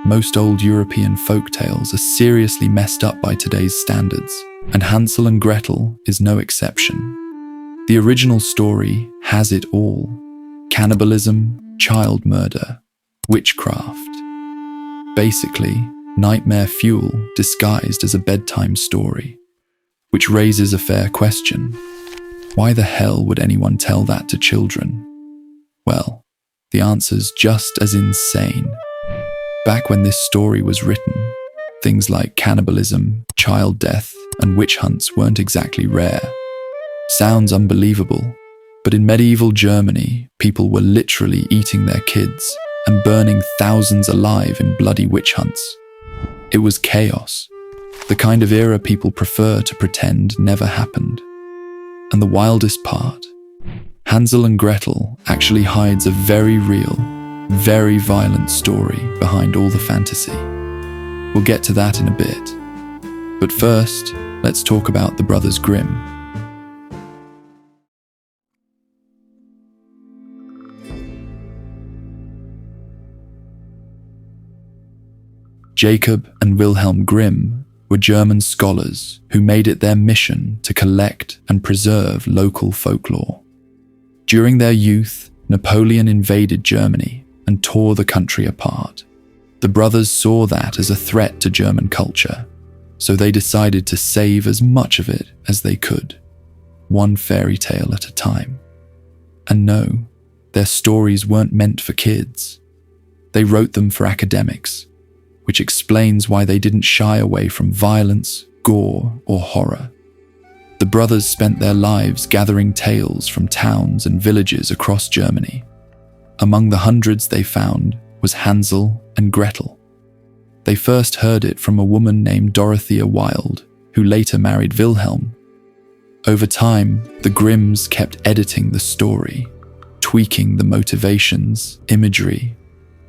most old European folk tales are seriously messed up by today's standards, and Hansel and Gretel is no exception. The original story has it all: cannibalism, child murder, witchcraft. Basically, nightmare fuel disguised as a bedtime story, which raises a fair question. Why the hell would anyone tell that to children? Well, the answer's just as insane. Back when this story was written, things like cannibalism, child death, and witch hunts weren't exactly rare. Sounds unbelievable, but in medieval Germany, people were literally eating their kids and burning thousands alive in bloody witch hunts. It was chaos, the kind of era people prefer to pretend never happened. And the wildest part, Hansel and Gretel actually hides a very real, very violent story behind all the fantasy. We'll get to that in a bit. But first, let's talk about the Brothers Grimm. Jacob and Wilhelm Grimm were German scholars who made it their mission to collect and preserve local folklore. During their youth, Napoleon invaded Germany and tore the country apart. The brothers saw that as a threat to German culture, so they decided to save as much of it as they could, one fairy tale at a time. And no, their stories weren't meant for kids. They wrote them for academics, which explains why they didn't shy away from violence, gore, or horror. The brothers spent their lives gathering tales from towns and villages across Germany. Among the hundreds they found was Hansel and Gretel. They first heard it from a woman named Dorothea Wilde, who later married Wilhelm. Over time, the Grimms kept editing the story, tweaking the motivations, imagery,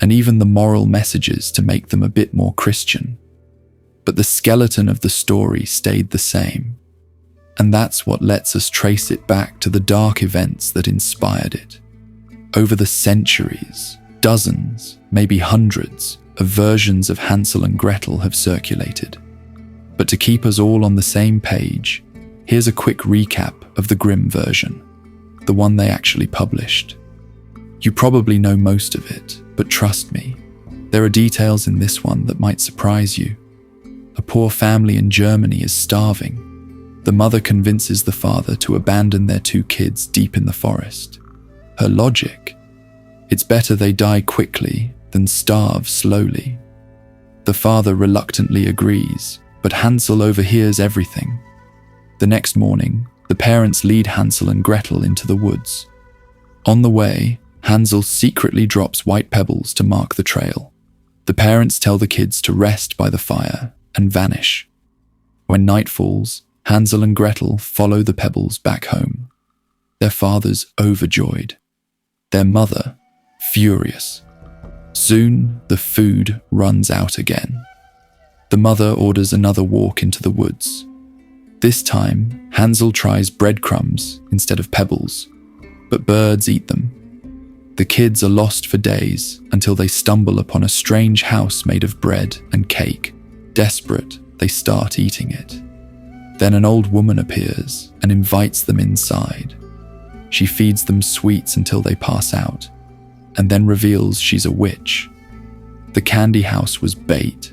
and even the moral messages to make them a bit more Christian. But the skeleton of the story stayed the same, and that's what lets us trace it back to the dark events that inspired it. Over the centuries, dozens, maybe hundreds, of versions of Hansel and Gretel have circulated. But to keep us all on the same page, here's a quick recap of the Grimm version, the one they actually published. You probably know most of it, but trust me, there are details in this one that might surprise you. A poor family in Germany is starving. The mother convinces the father to abandon their 2 kids deep in the forest. Her logic? It's better they die quickly than starve slowly. The father reluctantly agrees, but Hansel overhears everything. The next morning, the parents lead Hansel and Gretel into the woods. On the way, Hansel secretly drops white pebbles to mark the trail. The parents tell the kids to rest by the fire and vanish. When night falls, Hansel and Gretel follow the pebbles back home. Their father's overjoyed. Their mother, furious. Soon, the food runs out again. The mother orders another walk into the woods. This time, Hansel tries breadcrumbs instead of pebbles, but birds eat them. The kids are lost for days until they stumble upon a strange house made of bread and cake. Desperate, they start eating it. Then an old woman appears and invites them inside. She feeds them sweets until they pass out, and then reveals she's a witch. The candy house was bait.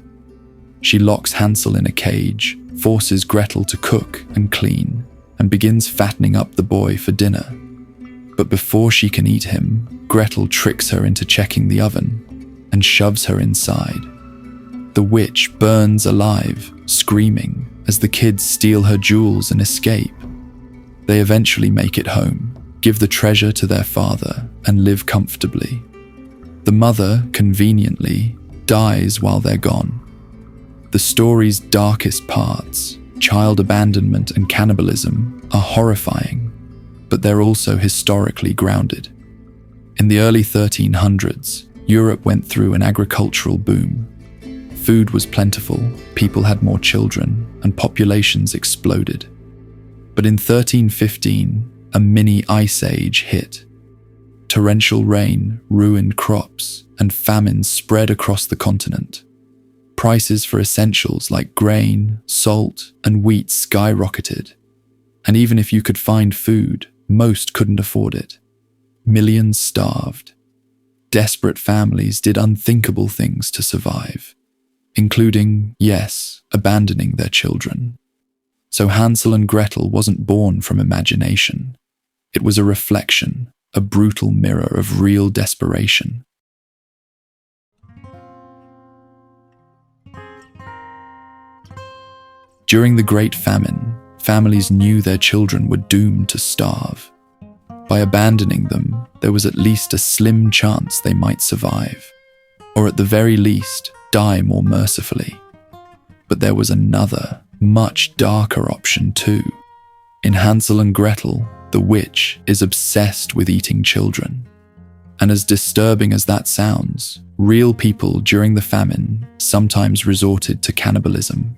She locks Hansel in a cage, forces Gretel to cook and clean, and begins fattening up the boy for dinner. But before she can eat him, Gretel tricks her into checking the oven and shoves her inside. The witch burns alive, screaming, as the kids steal her jewels and escape. They eventually make it home, give the treasure to their father, and live comfortably. The mother, conveniently, dies while they're gone. The story's darkest parts, child abandonment and cannibalism, are horrifying, but they're also historically grounded. In the early 1300s, Europe went through an agricultural boom. Food was plentiful, people had more children, and populations exploded. But in 1315, a mini ice age hit. Torrential rain ruined crops, and famine spread across the continent. Prices for essentials like grain, salt, and wheat skyrocketed. And even if you could find food, most couldn't afford it. Millions starved. Desperate families did unthinkable things to survive, including, yes, abandoning their children. So Hansel and Gretel wasn't born from imagination. It was a reflection, a brutal mirror of real desperation. During the Great Famine, families knew their children were doomed to starve. By abandoning them, there was at least a slim chance they might survive, or at the very least, die more mercifully. But there was another, much darker option too. In Hansel and Gretel, the witch is obsessed with eating children. And as disturbing as that sounds, real people during the famine sometimes resorted to cannibalism.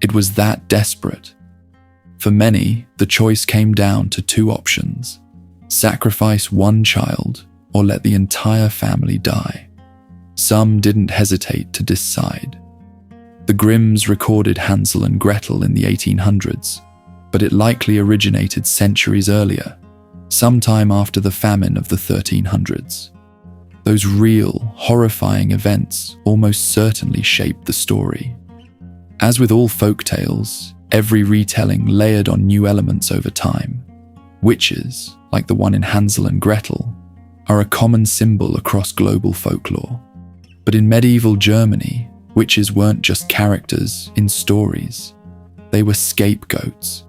It was that desperate. For many, the choice came down to two options: sacrifice one child or let the entire family die. Some didn't hesitate to decide. The Grimms recorded Hansel and Gretel in the 1800s, but it likely originated centuries earlier, sometime after the famine of the 1300s. Those real, horrifying events almost certainly shaped the story. As with all folk tales, every retelling layered on new elements over time. Witches, like the one in Hansel and Gretel, are a common symbol across global folklore. But in medieval Germany, witches weren't just characters in stories. They were scapegoats.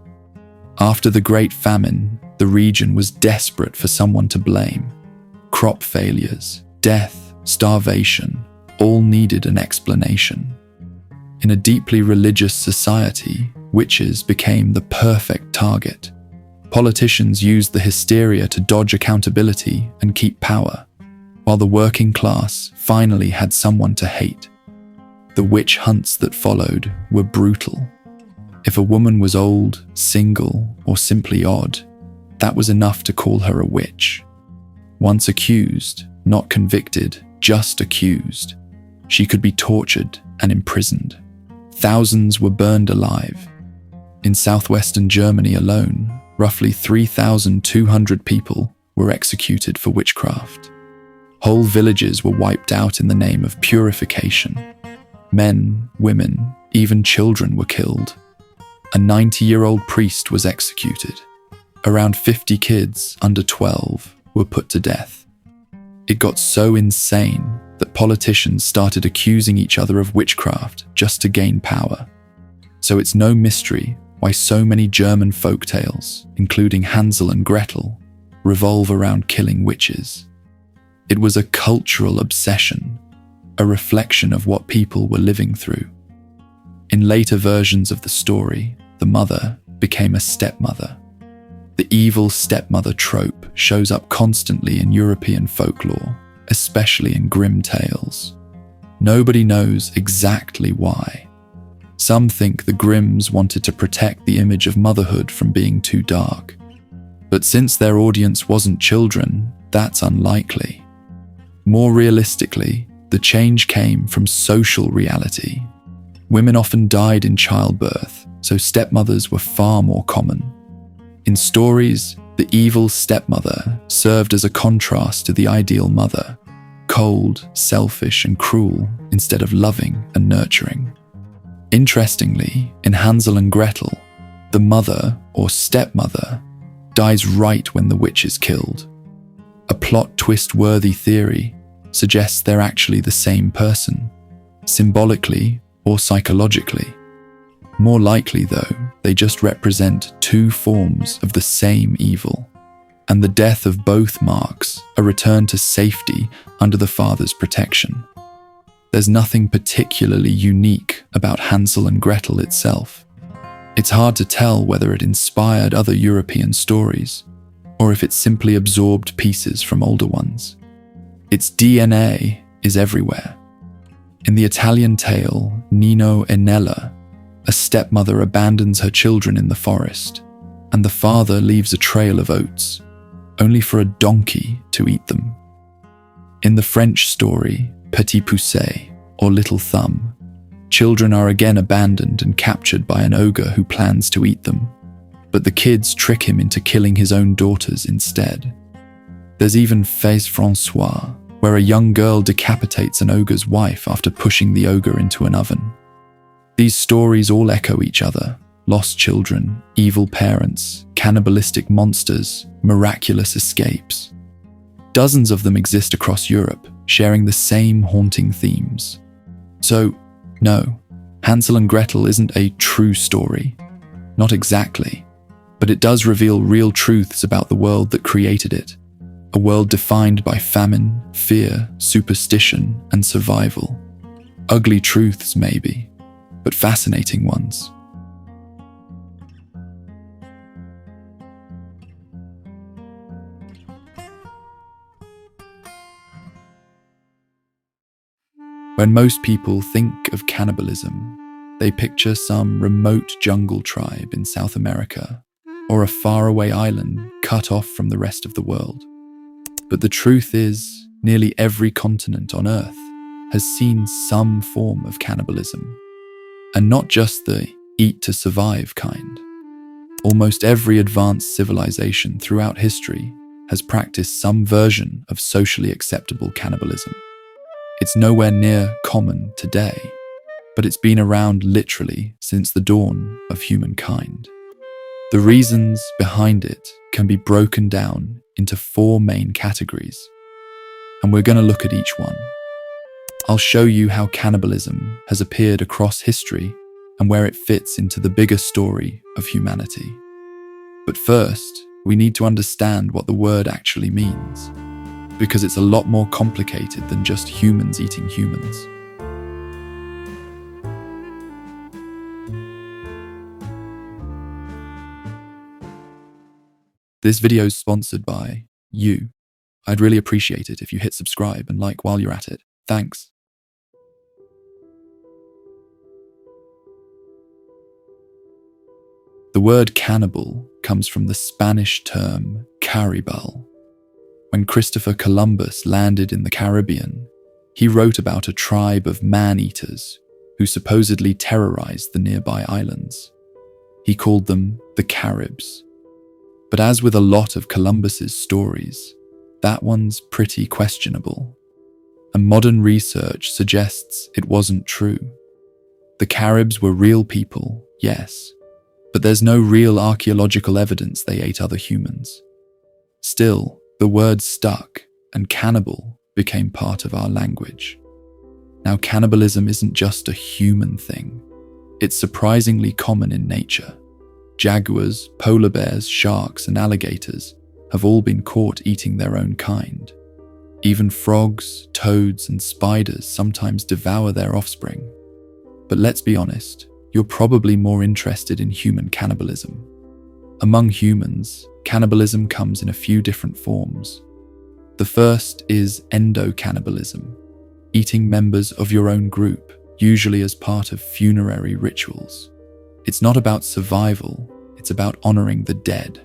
After the Great Famine, the region was desperate for someone to blame. Crop failures, death, starvation, all needed an explanation. In a deeply religious society, witches became the perfect target. Politicians used the hysteria to dodge accountability and keep power, while the working class finally had someone to hate. The witch hunts that followed were brutal. If a woman was old, single, or simply odd, that was enough to call her a witch. Once accused, not convicted, just accused, she could be tortured and imprisoned. Thousands were burned alive. In southwestern Germany alone, roughly 3,200 people were executed for witchcraft. Whole villages were wiped out in the name of purification. Men, women, even children were killed. A 90-year-old priest was executed. Around 50 kids under 12 were put to death. It got so insane that politicians started accusing each other of witchcraft just to gain power. So it's no mystery why so many German folktales, including Hansel and Gretel, revolve around killing witches. It was a cultural obsession, a reflection of what people were living through. In later versions of the story, the mother became a stepmother. The evil stepmother trope shows up constantly in European folklore, especially in Grimm tales. Nobody knows exactly why. Some think the Grimms wanted to protect the image of motherhood from being too dark. But since their audience wasn't children, that's unlikely. More realistically, the change came from social reality. Women often died in childbirth, so stepmothers were far more common. In stories, the evil stepmother served as a contrast to the ideal mother, cold, selfish, and cruel instead of loving and nurturing. Interestingly, in Hansel and Gretel, the mother, or stepmother, dies right when the witch is killed. A plot twist-worthy theory suggests they're actually the same person, symbolically or psychologically. More likely, though, they just represent two forms of the same evil, and the death of both marks a return to safety under the father's protection. There's nothing particularly unique about Hansel and Gretel itself. It's hard to tell whether it inspired other European stories, or if it simply absorbed pieces from older ones. Its DNA is everywhere. In the Italian tale Nino e Nella, a stepmother abandons her children in the forest, and the father leaves a trail of oats, only for a donkey to eat them. In the French story Petit Poucet, or Little Thumb, Children are again abandoned and captured by an ogre who plans to eat them, but the kids trick him into killing his own daughters instead. There's even Fais Francois, where a young girl decapitates an ogre's wife after pushing the ogre into an oven. These stories all echo each other: lost children, evil parents, cannibalistic monsters, miraculous escapes. Dozens of them exist across Europe, sharing the same haunting themes. So, no, Hansel and Gretel isn't a true story. Not exactly, but it does reveal real truths about the world that created it. A world defined by famine, fear, superstition, and survival. Ugly truths, maybe, but fascinating ones. When most people think of cannibalism, they picture some remote jungle tribe in South America, or a faraway island cut off from the rest of the world. But the truth is, nearly every continent on Earth has seen some form of cannibalism. And not just the eat to survive kind. Almost every advanced civilization throughout history has practiced some version of socially acceptable cannibalism. It's nowhere near common today, but it's been around literally since the dawn of humankind. The reasons behind it can be broken down into 4 main categories, and we're going to look at each one. I'll show you how cannibalism has appeared across history and where it fits into the bigger story of humanity. But first, we need to understand what the word actually means, because it's a lot more complicated than just humans eating humans. This video is sponsored by you. I'd really appreciate it if you hit subscribe and like while you're at it. Thanks. The word cannibal comes from the Spanish term caribal. When Christopher Columbus landed in the Caribbean, he wrote about a tribe of man-eaters who supposedly terrorized the nearby islands. He called them the Caribs. But as with a lot of Columbus's stories, that one's pretty questionable. And modern research suggests it wasn't true. The Caribs were real people, yes, but there's no real archaeological evidence they ate other humans. Still, the word stuck, and cannibal became part of our language. Now, cannibalism isn't just a human thing. It's surprisingly common in nature. Jaguars, polar bears, sharks, and alligators have all been caught eating their own kind. Even frogs, toads, and spiders sometimes devour their offspring. But let's be honest, you're probably more interested in human cannibalism. Among humans, cannibalism comes in a few different forms. The first is endocannibalism, eating members of your own group, usually as part of funerary rituals. It's not about survival, it's about honoring the dead.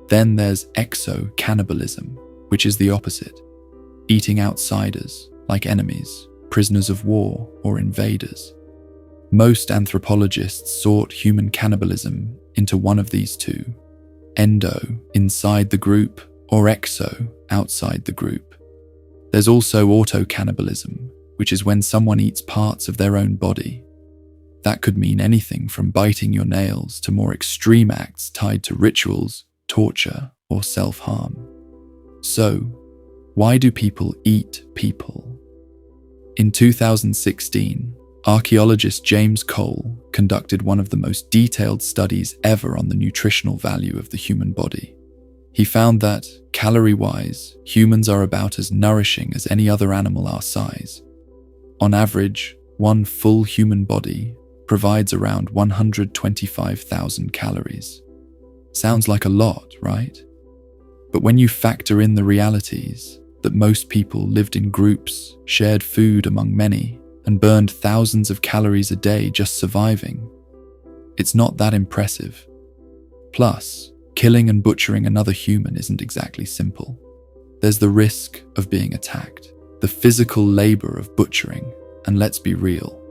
Then there's exocannibalism, which is the opposite, eating outsiders, like enemies, prisoners of war, or invaders. Most anthropologists sort human cannibalism into one of these two: endo, inside the group, or exo, outside the group. There's also autocannibalism, which is when someone eats parts of their own body. That could mean anything from biting your nails to more extreme acts tied to rituals, torture, or self-harm. So, why do people eat people? In 2016, archaeologist James Cole conducted one of the most detailed studies ever on the nutritional value of the human body. He found that, calorie-wise, humans are about as nourishing as any other animal our size. On average, one full human body provides around 125,000 calories. Sounds like a lot, right? But when you factor in the realities that most people lived in groups, shared food among many, and burned thousands of calories a day just surviving, it's not that impressive. Plus, killing and butchering another human isn't exactly simple. There's the risk of being attacked, the physical labor of butchering, and let's be real,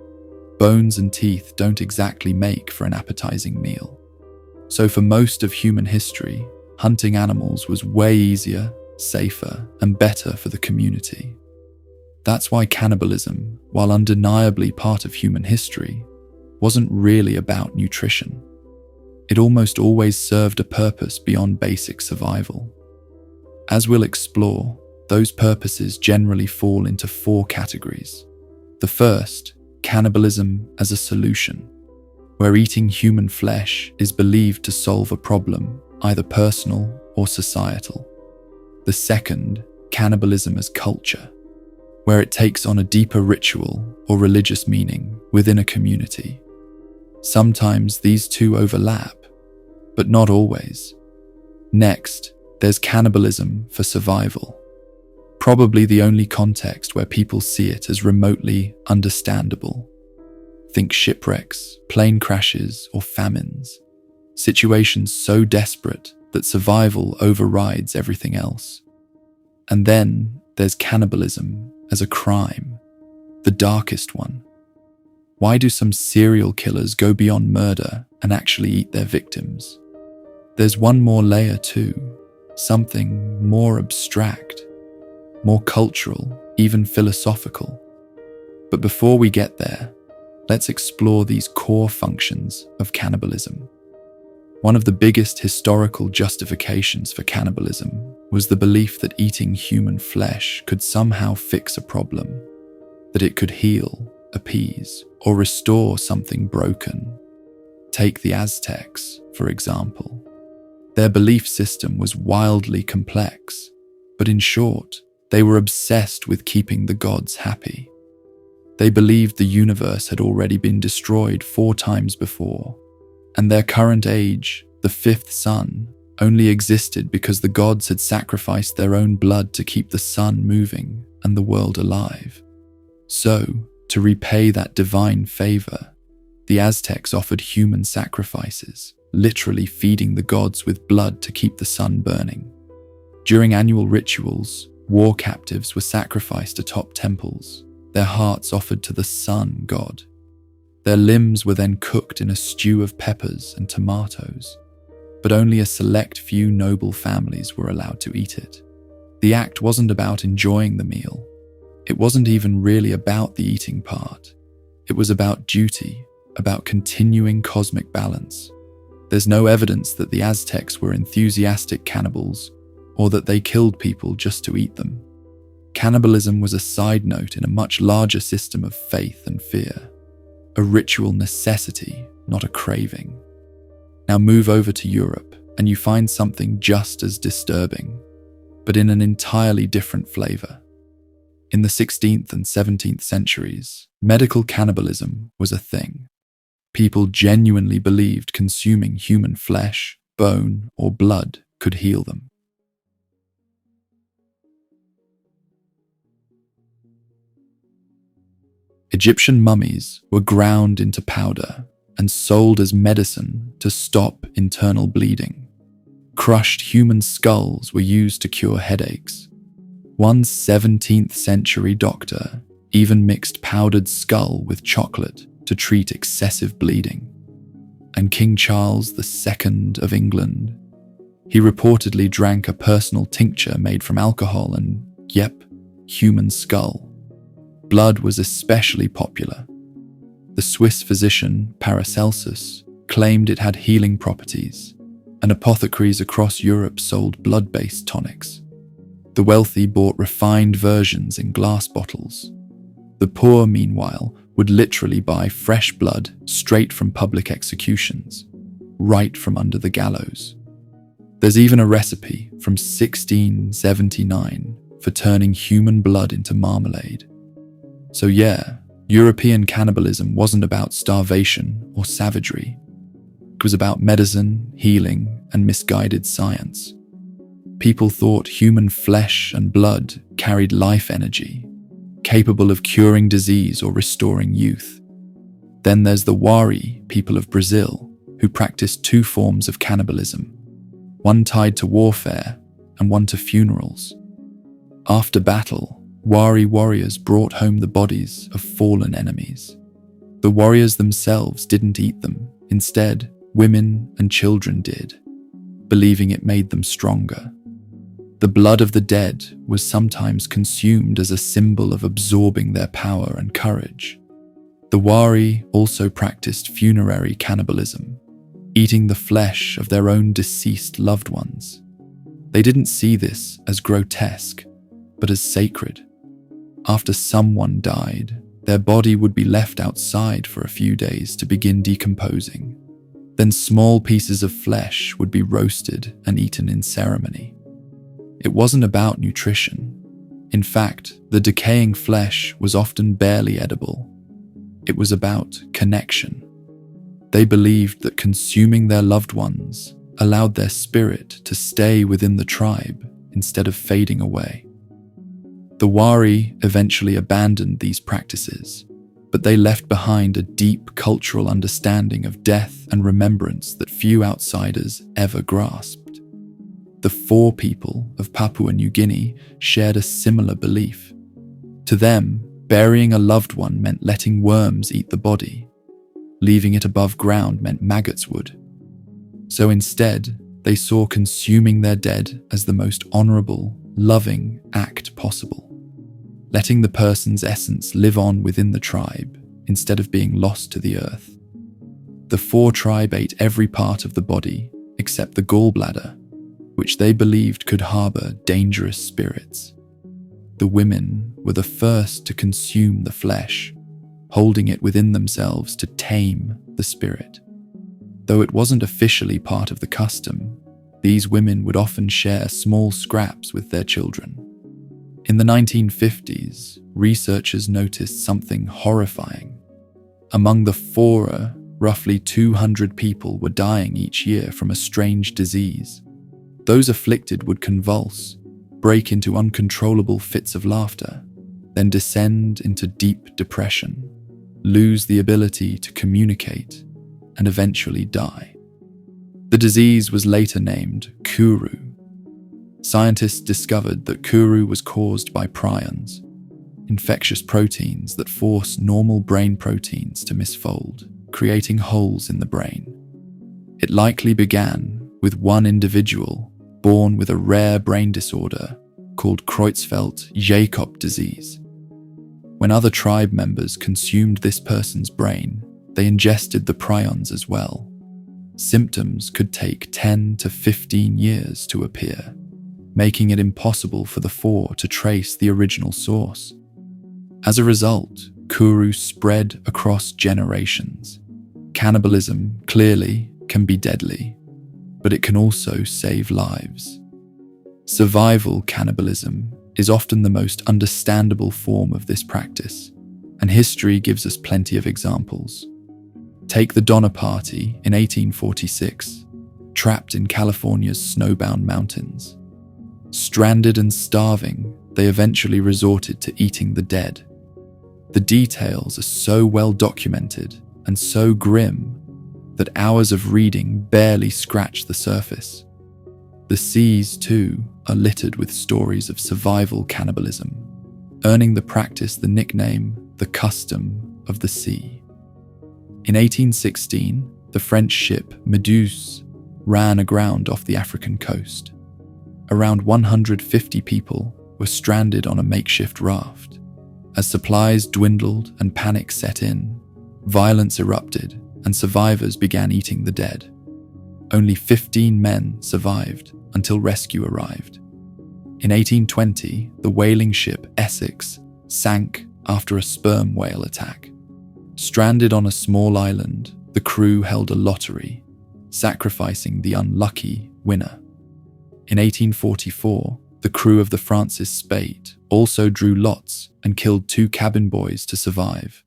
bones and teeth don't exactly make for an appetizing meal. So for most of human history, hunting animals was way easier, safer, and better for the community. That's why cannibalism, while undeniably part of human history, wasn't really about nutrition. It almost always served a purpose beyond basic survival. As we'll explore, those purposes generally fall into 4 categories. The first, cannibalism as a solution, where eating human flesh is believed to solve a problem, either personal or societal. The second, cannibalism as culture, where it takes on a deeper ritual or religious meaning within a community. Sometimes these two overlap, but not always. Next, there's cannibalism for survival, probably the only context where people see it as remotely understandable. Think shipwrecks, plane crashes, or famines, situations so desperate that survival overrides everything else. And then there's cannibalism as a crime, the darkest one. Why do some serial killers go beyond murder and actually eat their victims? There's one more layer too, something more abstract, more cultural, even philosophical. But before we get there, let's explore these core functions of cannibalism. One of the biggest historical justifications for cannibalism was the belief that eating human flesh could somehow fix a problem, that it could heal, appease, or restore something broken. Take the Aztecs, for example. Their belief system was wildly complex, but in short, they were obsessed with keeping the gods happy. They believed the universe had already been destroyed 4 times before, and their current age, the 5th sun, only existed because the gods had sacrificed their own blood to keep the sun moving and the world alive. So, to repay that divine favor, the Aztecs offered human sacrifices, literally feeding the gods with blood to keep the sun burning. During annual rituals, war captives were sacrificed atop temples, their hearts offered to the sun god. Their limbs were then cooked in a stew of peppers and tomatoes, but only a select few noble families were allowed to eat it. The act wasn't about enjoying the meal. It wasn't even really about the eating part. It was about duty, about continuing cosmic balance. There's no evidence that the Aztecs were enthusiastic cannibals or that they killed people just to eat them. Cannibalism was a side note in a much larger system of faith and fear, a ritual necessity, not a craving. Now move over to Europe and you find something just as disturbing, but in an entirely different flavor. In the 16th and 17th centuries, medical cannibalism was a thing. People genuinely believed consuming human flesh, bone, or blood could heal them. Egyptian mummies were ground into powder and sold as medicine to stop internal bleeding. Crushed human skulls were used to cure headaches. One 17th century doctor even mixed powdered skull with chocolate to treat excessive bleeding. And King Charles II of England, he reportedly drank a personal tincture made from alcohol and, yep, human skull. Blood was especially popular. The Swiss physician Paracelsus claimed it had healing properties, and apothecaries across Europe sold blood-based tonics. The wealthy bought refined versions in glass bottles. The poor, meanwhile, would literally buy fresh blood straight from public executions, right from under the gallows. There's even a recipe from 1679 for turning human blood into marmalade. So yeah, European cannibalism wasn't about starvation or savagery. It was about medicine, healing, and misguided science. People thought human flesh and blood carried life energy, capable of curing disease or restoring youth. Then there's the Wari people of Brazil, who practiced 2 forms of cannibalism, one tied to warfare and one to funerals. After battle, Wari warriors brought home the bodies of fallen enemies. The The warriors themselves didn't eat them. Instead, women and children did, believing it made them stronger. The blood of the dead was sometimes consumed as a symbol of absorbing their power and courage. The Wari also practiced funerary cannibalism, eating the flesh of their own deceased loved ones. They didn't see this as grotesque, but as sacred. After someone died, their body would be left outside for a few days to begin decomposing. Then small pieces of flesh would be roasted and eaten in ceremony. It wasn't about nutrition. In fact, the decaying flesh was often barely edible. It was about connection. They believed that consuming their loved ones allowed their spirit to stay within the tribe instead of fading away. The Wari eventually abandoned these practices, but they left behind a deep cultural understanding of death and remembrance that few outsiders ever grasped. The Fore people of Papua New Guinea shared a similar belief. To them, burying a loved one meant letting worms eat the body. Leaving it above ground meant maggots would. So instead, they saw consuming their dead as the most honorable, loving act possible, letting the person's essence live on within the tribe instead of being lost to the earth. The Fore tribe ate every part of the body except the gallbladder, which they believed could harbor dangerous spirits. The women were the first to consume the flesh, holding it within themselves to tame the spirit. Though it wasn't officially part of the custom, these women would often share small scraps with their children. In the 1950s, researchers noticed something horrifying. Among the Fore, roughly 200 people were dying each year from a strange disease. Those afflicted would convulse, break into uncontrollable fits of laughter, then descend into deep depression, lose the ability to communicate, and eventually die. The disease was later named Kuru. Scientists discovered that Kuru was caused by prions, infectious proteins that force normal brain proteins to misfold, creating holes in the brain. It likely began with one individual born with a rare brain disorder called Creutzfeldt-Jakob disease. When other tribe members consumed this person's brain, they ingested the prions as well. Symptoms could take 10 to 15 years to appear, making it impossible for the Fore to trace the original source. As a result, Kuru spread across generations. Cannibalism, clearly, can be deadly, but it can also save lives. Survival cannibalism is often the most understandable form of this practice, and history gives us plenty of examples. Take the Donner Party in 1846, trapped in California's snowbound mountains. Stranded and starving, they eventually resorted to eating the dead. The details are so well documented and so grim that hours of reading barely scratch the surface. The seas, too, are littered with stories of survival cannibalism, earning the practice the nickname the custom of the sea. In 1816, the French ship Méduse ran aground off the African coast. Around 150 people were stranded on a makeshift raft. As supplies dwindled and panic set in, violence erupted and survivors began eating the dead. Only 15 men survived until rescue arrived. In 1820, the whaling ship Essex sank after a sperm whale attack. Stranded on a small island, the crew held a lottery, sacrificing the unlucky winner. In 1844, the crew of the Francis Spaight also drew lots and killed 2 cabin boys to survive.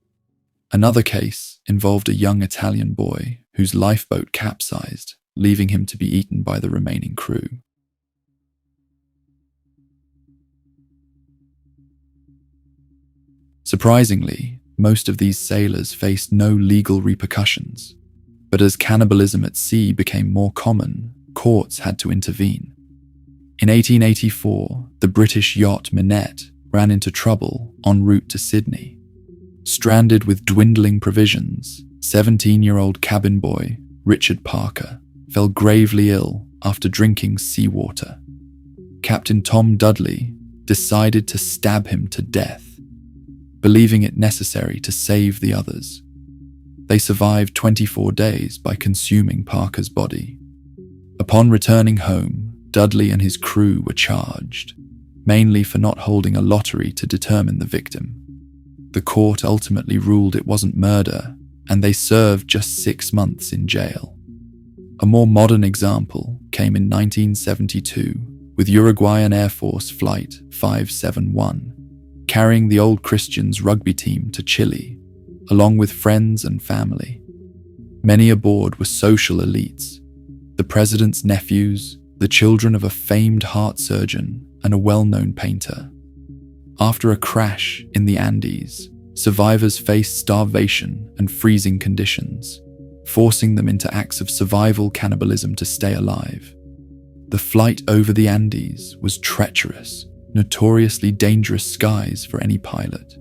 Another case involved a young Italian boy whose lifeboat capsized, leaving him to be eaten by the remaining crew. Surprisingly, most of these sailors faced no legal repercussions, but as cannibalism at sea became more common, courts had to intervene. In 1884, the British yacht Minette ran into trouble en route to Sydney. Stranded with dwindling provisions, 17-year-old cabin boy Richard Parker fell gravely ill after drinking seawater. Captain Tom Dudley decided to stab him to death, believing it necessary to save the others. They survived 24 days by consuming Parker's body. Upon returning home, Dudley and his crew were charged, mainly for not holding a lottery to determine the victim. The court ultimately ruled it wasn't murder, and they served just 6 months in jail. A more modern example came in 1972 with Uruguayan Air Force Flight 571, carrying the Old Christians rugby team to Chile, along with friends and family. Many aboard were social elites, the president's nephews, the children of a famed heart surgeon and a well-known painter. After a crash in the Andes, survivors faced starvation and freezing conditions, forcing them into acts of survival cannibalism to stay alive. The flight over the Andes was treacherous, notoriously dangerous skies for any pilot.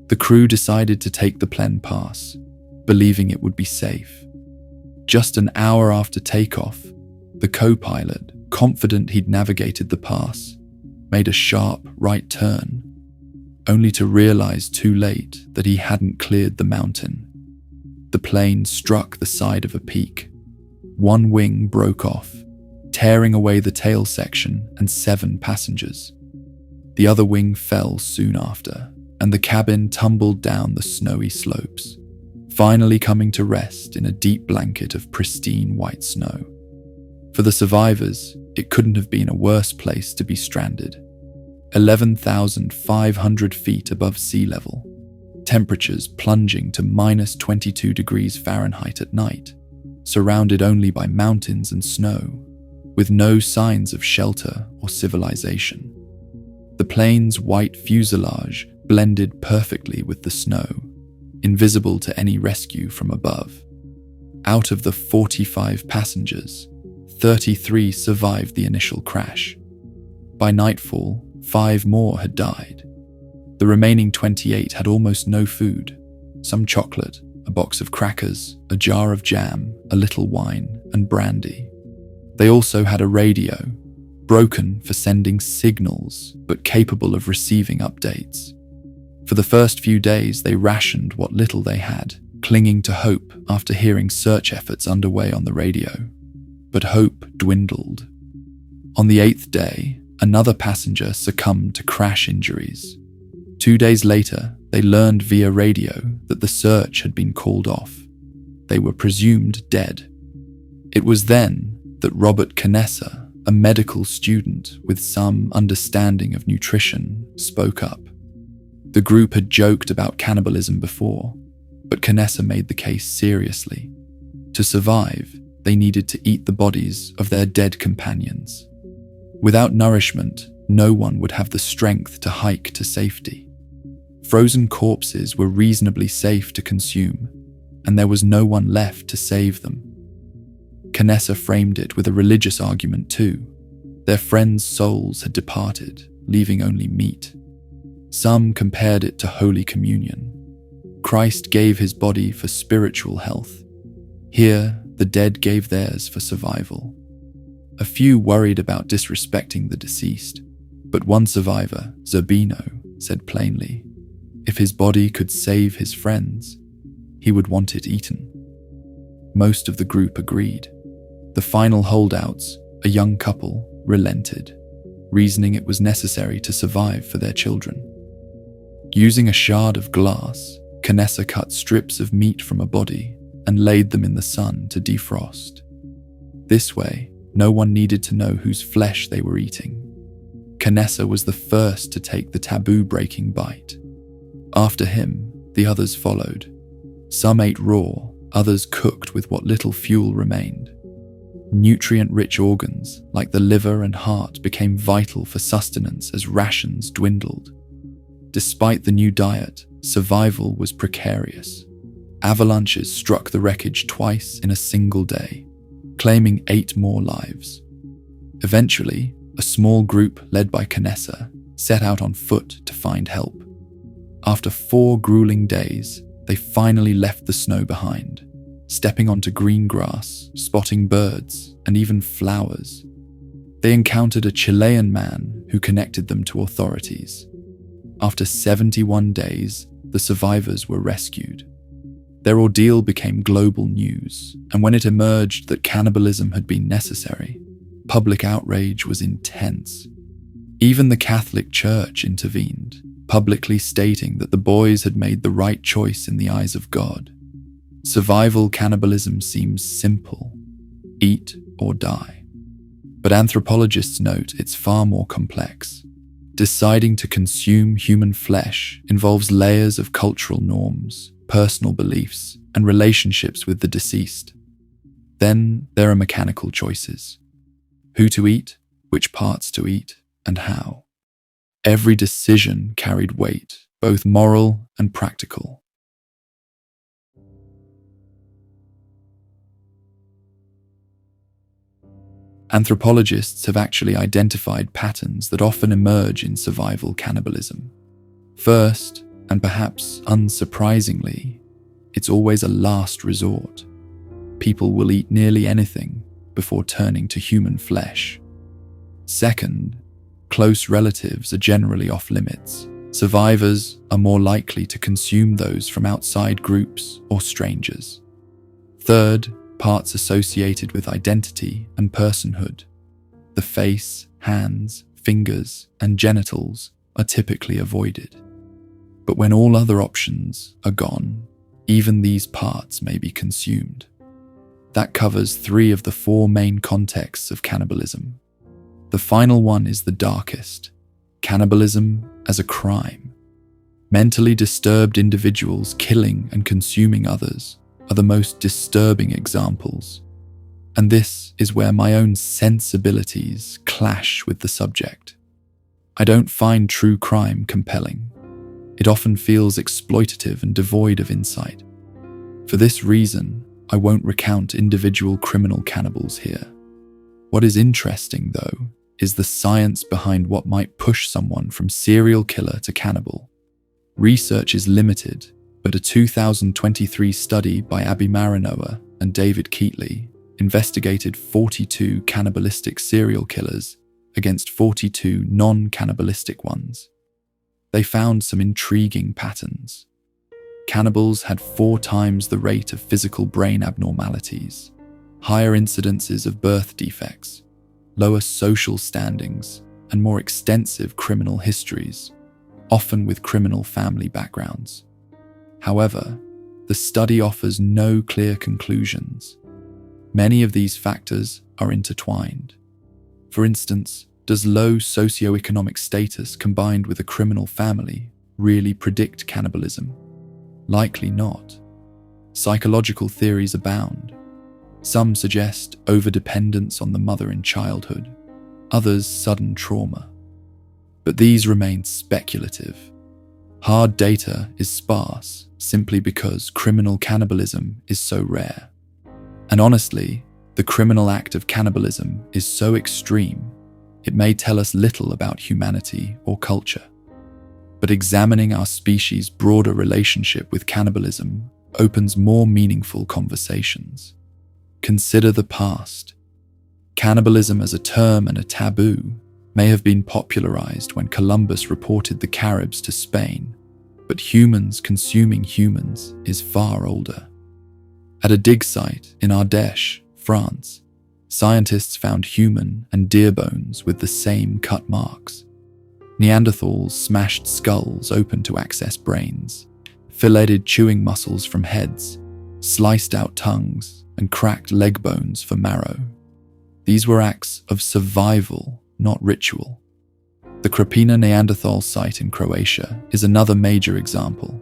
The crew decided to take the plane pass, believing it would be safe. Just an hour after takeoff, the co-pilot, confident he'd navigated the pass, made a sharp right turn, only to realize too late that he hadn't cleared the mountain. The plane struck the side of a peak. One wing broke off, tearing away the tail section and 7 passengers. The other wing fell soon after, and the cabin tumbled down the snowy slopes, finally coming to rest in a deep blanket of pristine white snow. For the survivors, it couldn't have been a worse place to be stranded. 11,500 feet above sea level, temperatures plunging to minus 22 degrees Fahrenheit at night, surrounded only by mountains and snow, with no signs of shelter or civilization. The plane's white fuselage blended perfectly with the snow, invisible to any rescue from above. Out of the 45 passengers, 33 survived the initial crash. By nightfall, 5 more had died. The remaining 28 had almost no food, some chocolate, a box of crackers, a jar of jam, a little wine, and brandy. They also had a radio, broken for sending signals, but capable of receiving updates. For the first few days, they rationed what little they had, clinging to hope after hearing search efforts underway on the radio. But hope dwindled. On the 8th day, another passenger succumbed to crash injuries. 2 days later, they learned via radio that the search had been called off. They were presumed dead. It was then that Robert Canessa, a medical student with some understanding of nutrition, spoke up. The group had joked about cannibalism before, but Canessa made the case seriously. To survive, they needed to eat the bodies of their dead companions. Without nourishment, no one would have the strength to hike to safety. Frozen corpses were reasonably safe to consume, and there was no one left to save them. Canessa framed it with a religious argument too. Their friends' souls had departed, leaving only meat. Some compared it to Holy Communion. Christ gave his body for spiritual health. Here, the dead gave theirs for survival. A few worried about disrespecting the deceased, but one survivor, Zerbino, said plainly, if his body could save his friends, he would want it eaten. Most of the group agreed. The final holdouts, a young couple, relented, reasoning it was necessary to survive for their children. Using a shard of glass, Canessa cut strips of meat from a body and laid them in the sun to defrost. This way, no one needed to know whose flesh they were eating. Canessa was the first to take the taboo-breaking bite. After him, the others followed. Some ate raw, others cooked with what little fuel remained. Nutrient-rich organs, like the liver and heart, became vital for sustenance as rations dwindled. Despite the new diet, survival was precarious. Avalanches struck the wreckage twice in a single day, claiming 8 more lives. Eventually, a small group led by Canessa set out on foot to find help. After 4 grueling days, they finally left the snow behind, stepping onto green grass, spotting birds, and even flowers. They encountered a Chilean man who connected them to authorities. After 71 days, the survivors were rescued. Their ordeal became global news, and when it emerged that cannibalism had been necessary, public outrage was intense. Even the Catholic Church intervened, publicly stating that the boys had made the right choice in the eyes of God. Survival cannibalism seems simple: eat or die. But anthropologists note it's far more complex. Deciding to consume human flesh involves layers of cultural norms, personal beliefs, and relationships with the deceased. Then there are mechanical choices: who to eat, which parts to eat, and how. Every decision carried weight, both moral and practical. Anthropologists have actually identified patterns that often emerge in survival cannibalism. First, and perhaps unsurprisingly, it's always a last resort. People will eat nearly anything before turning to human flesh. Second, close relatives are generally off limits. Survivors are more likely to consume those from outside groups or strangers. Third, parts associated with identity and personhood. The face, hands, fingers, and genitals are typically avoided. But when all other options are gone, even these parts may be consumed. That covers 3 of the 4 main contexts of cannibalism. The final one is the darkest: cannibalism as a crime. Mentally disturbed individuals killing and consuming others are the most disturbing examples. And this is where my own sensibilities clash with the subject. I don't find true crime compelling. It often feels exploitative and devoid of insight. For this reason, I won't recount individual criminal cannibals here. What is interesting, though, is the science behind what might push someone from serial killer to cannibal. Research is limited, but a 2023 study by Abby Marinoa and David Keatley investigated 42 cannibalistic serial killers against 42 non-cannibalistic ones. They found some intriguing patterns. Cannibals had 4 times the rate of physical brain abnormalities, higher incidences of birth defects, lower social standings, and more extensive criminal histories, often with criminal family backgrounds. However, the study offers no clear conclusions. Many of these factors are intertwined. For instance, does low socioeconomic status combined with a criminal family really predict cannibalism? Likely not. Psychological theories abound. Some suggest overdependence on the mother in childhood, others sudden trauma. But these remain speculative. Hard data is sparse simply because criminal cannibalism is so rare. And honestly, the criminal act of cannibalism is so extreme, it may tell us little about humanity or culture. But examining our species' broader relationship with cannibalism opens more meaningful conversations. Consider the past. Cannibalism as a term and a taboo may have been popularized when Columbus reported the Caribs to Spain, but humans consuming humans is far older. At a dig site in Ardèche, France, scientists found human and deer bones with the same cut marks. Neanderthals smashed skulls open to access brains, filleted chewing muscles from heads, sliced out tongues, and cracked leg bones for marrow. These were acts of survival, not ritual. The Krapina Neanderthal site in Croatia is another major example.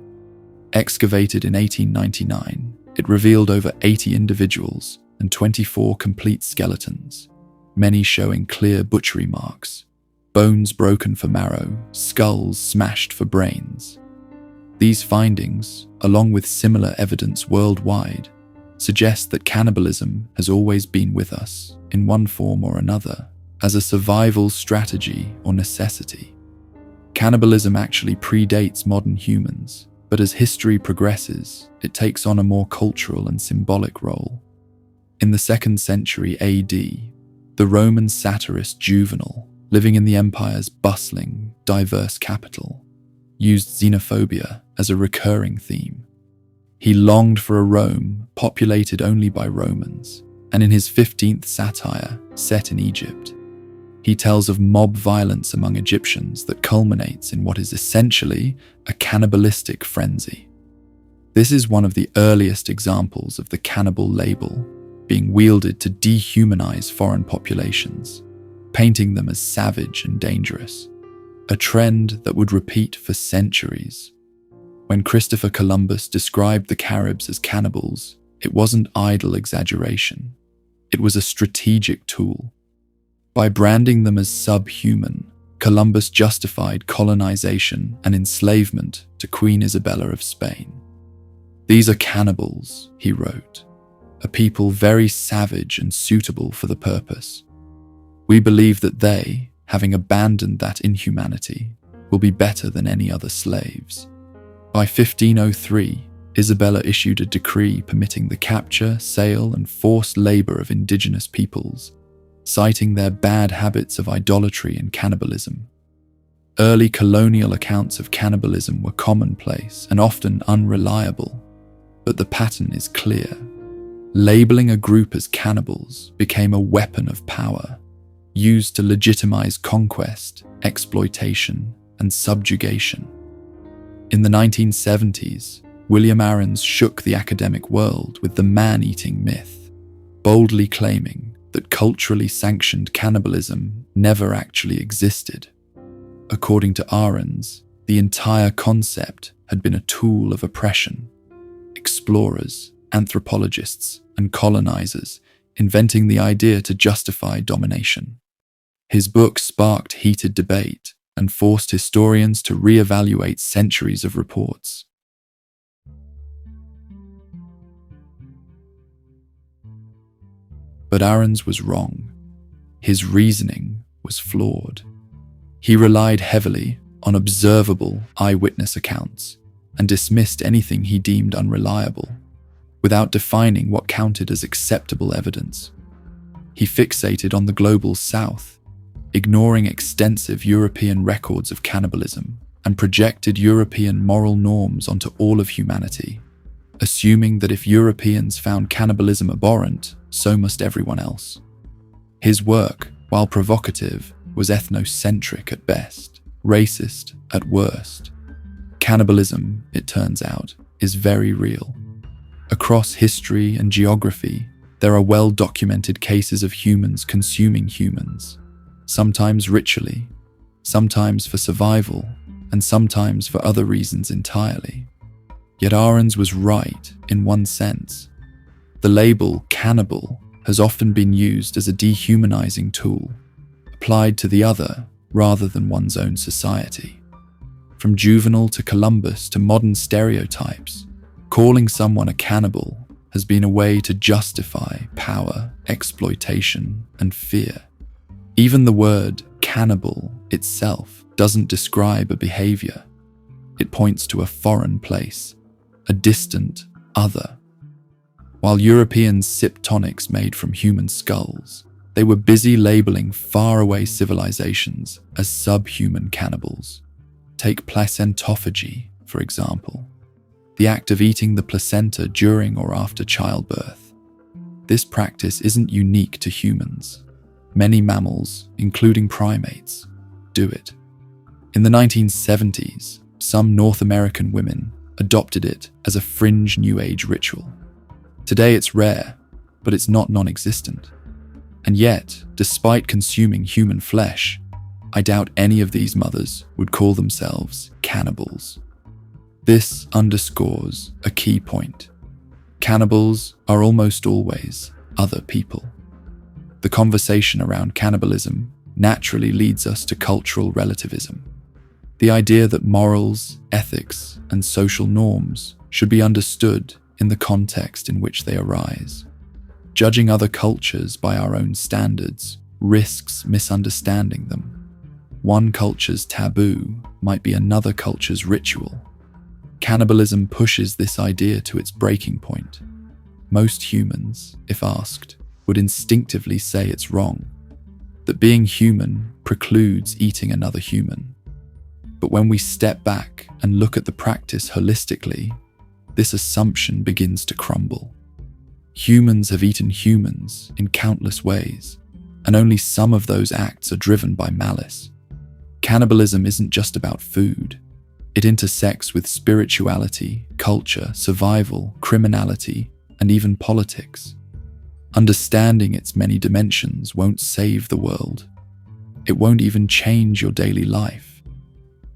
Excavated in 1899, it revealed over 80 individuals and 24 complete skeletons, many showing clear butchery marks, bones broken for marrow, skulls smashed for brains. These findings, along with similar evidence worldwide, suggest that cannibalism has always been with us, in one form or another, as a survival strategy or necessity. Cannibalism actually predates modern humans, but as history progresses, it takes on a more cultural and symbolic role. In the 2nd century AD, the Roman satirist Juvenal, living in the empire's bustling, diverse capital, used xenophobia as a recurring theme. He longed for a Rome populated only by Romans, and in his 15th satire, set in Egypt, he tells of mob violence among Egyptians that culminates in what is essentially a cannibalistic frenzy. This is one of the earliest examples of the cannibal label being wielded to dehumanize foreign populations, painting them as savage and dangerous, a trend that would repeat for centuries. When Christopher Columbus described the Caribs as cannibals, it wasn't idle exaggeration. It was a strategic tool. By branding them as subhuman, Columbus justified colonization and enslavement to Queen Isabella of Spain. "These are cannibals," he wrote, "a people very savage and suitable for the purpose. We believe that they, having abandoned that inhumanity, will be better than any other slaves." By 1503, Isabella issued a decree permitting the capture, sale, and forced labor of indigenous peoples, citing their bad habits of idolatry and cannibalism. Early colonial accounts of cannibalism were commonplace and often unreliable, but the pattern is clear. Labeling a group as cannibals became a weapon of power, used to legitimize conquest, exploitation, and subjugation. In the 1970s, William Ahrens shook the academic world with the man-eating myth, boldly claiming that culturally sanctioned cannibalism never actually existed. According to Ahrens, the entire concept had been a tool of oppression. Explorers, anthropologists, and colonizers inventing the idea to justify domination. His book sparked heated debate and forced historians to re-evaluate centuries of reports. But Ahrens was wrong. His reasoning was flawed. He relied heavily on observable eyewitness accounts and dismissed anything he deemed unreliable, without defining what counted as acceptable evidence. He fixated on the global South, ignoring extensive European records of cannibalism, and projected European moral norms onto all of humanity, assuming that if Europeans found cannibalism abhorrent, so must everyone else. His work, while provocative, was ethnocentric at best, racist at worst. Cannibalism, it turns out, is very real. Across history and geography, there are well-documented cases of humans consuming humans, sometimes ritually, sometimes for survival, and sometimes for other reasons entirely. Yet Ahrens was right in one sense. The label cannibal has often been used as a dehumanizing tool, applied to the other rather than one's own society. From Juvenal to Columbus to modern stereotypes, calling someone a cannibal has been a way to justify power, exploitation, and fear. Even the word cannibal itself doesn't describe a behavior. It points to a foreign place, a distant other. While Europeans sipped tonics made from human skulls, they were busy labeling faraway civilizations as subhuman cannibals. Take placentophagy, for example, the act of eating the placenta during or after childbirth. This practice isn't unique to humans. Many mammals, including primates, do it. In the 1970s, some North American women adopted it as a fringe New Age ritual. Today it's rare, but it's not non-existent. And yet, despite consuming human flesh, I doubt any of these mothers would call themselves cannibals. This underscores a key point. Cannibals are almost always other people. The conversation around cannibalism naturally leads us to cultural relativism. The idea that morals, ethics, and social norms should be understood in the context in which they arise. Judging other cultures by our own standards risks misunderstanding them. One culture's taboo might be another culture's ritual. Cannibalism pushes this idea to its breaking point. Most humans, if asked, would instinctively say it's wrong, that being human precludes eating another human. But when we step back and look at the practice holistically, this assumption begins to crumble. Humans have eaten humans in countless ways, and only some of those acts are driven by malice. Cannibalism isn't just about food. It intersects with spirituality, culture, survival, criminality, and even politics. Understanding its many dimensions won't save the world. It won't even change your daily life,